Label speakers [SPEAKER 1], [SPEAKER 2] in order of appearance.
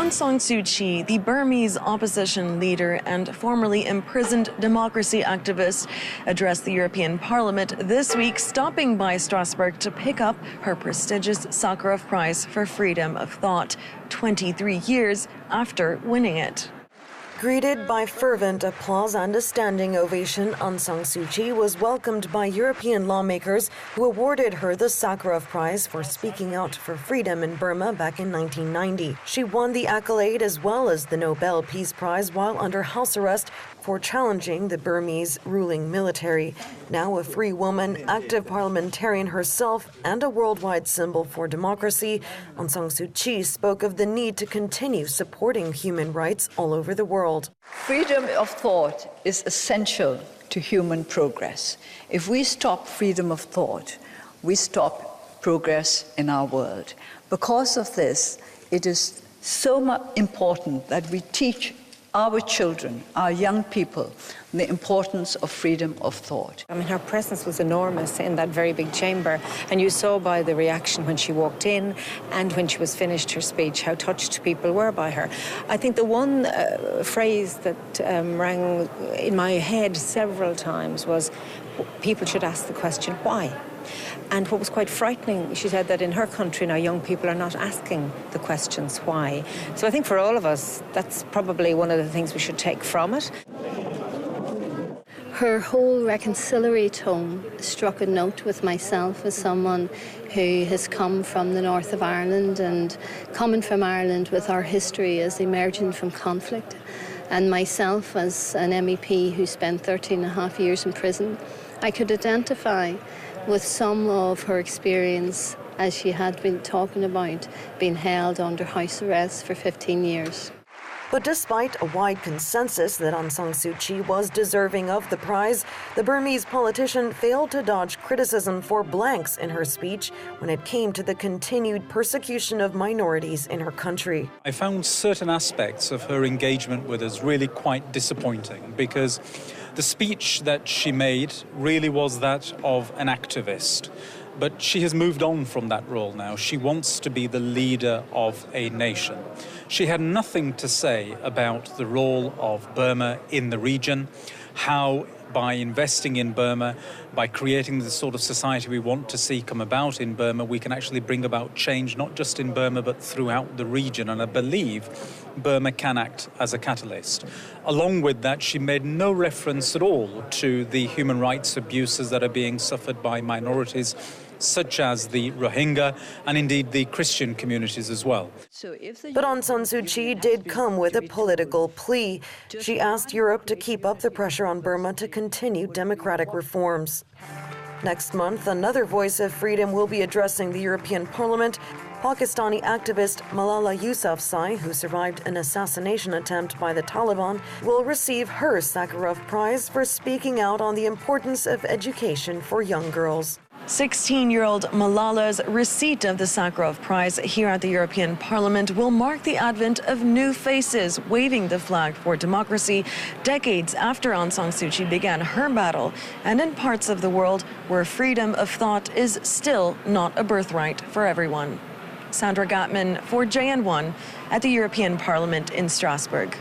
[SPEAKER 1] Aung San Suu Kyi, the Burmese opposition leader and formerly imprisoned democracy activist, addressed the European Parliament this week, stopping by Strasbourg to pick up her prestigious Sakharov Prize for Freedom of Thought, 23 years after winning it. Greeted by fervent applause and a standing ovation, Aung San Suu Kyi was welcomed by European lawmakers who awarded her the Sakharov Prize for speaking out for freedom in Burma back in 1990. She won the accolade as well as the Nobel Peace Prize while under house arrest for challenging the Burmese ruling military. Now a free woman, active parliamentarian herself, and a worldwide symbol for democracy, Aung San Suu Kyi spoke of the need to continue supporting human rights all over the world.
[SPEAKER 2] Freedom of thought is essential to human progress. If we stop freedom of thought, we stop progress in our world. Because of this, it is so important that we teach our children, our young people, the importance of freedom of thought.
[SPEAKER 3] I mean, her presence was enormous in that very big chamber, and you saw by the reaction when she walked in and when she was finished her speech how touched people were by her. I think the one phrase that rang in my head several times was, people should ask the question, why? And what was quite frightening, she said that in her country now young people are not asking the questions why. So I think for all of us, that's probably one of the things we should take from it.
[SPEAKER 4] Her whole reconciliatory tone struck a note with myself as someone who has come from the north of Ireland and coming from Ireland with our history as emerging from conflict, and myself as an MEP who spent 13.5 years in prison. I could identify with some of her experience as she had been talking about being held under house arrest for 15 years.
[SPEAKER 1] But despite a wide consensus that Aung San Suu Kyi was deserving of the prize, the Burmese politician failed to dodge criticism for blanks in her speech when it came to the continued persecution of minorities in her country.
[SPEAKER 5] I found certain aspects of her engagement with us really quite disappointing, because the speech that she made really was that of an activist. But she has moved on from that role now. She wants to be the leader of a nation. She had nothing to say about the role of Burma in the region, how by investing in Burma, by creating the sort of society we want to see come about in Burma, we can actually bring about change not just in Burma but throughout the region. And I believe Burma can act as a catalyst. Along with that, she made no reference at all to the human rights abuses that are being suffered by minorities, such as the Rohingya and indeed the Christian communities as well.
[SPEAKER 1] But Aung San Suu Kyi did come with a political plea. She asked Europe to keep up the pressure on Burma to continue democratic reforms. Next month, another voice of freedom will be addressing the European Parliament. Pakistani activist Malala Yousafzai, who survived an assassination attempt by the Taliban, will receive her Sakharov Prize for speaking out on the importance of education for young girls. 16-year-old Malala's receipt of the Sakharov Prize here at the European Parliament will mark the advent of new faces waving the flag for democracy decades after Aung San Suu Kyi began her battle, and in parts of the world where freedom of thought is still not a birthright for everyone. Sandra Gottman for JN1 at the European Parliament in Strasbourg.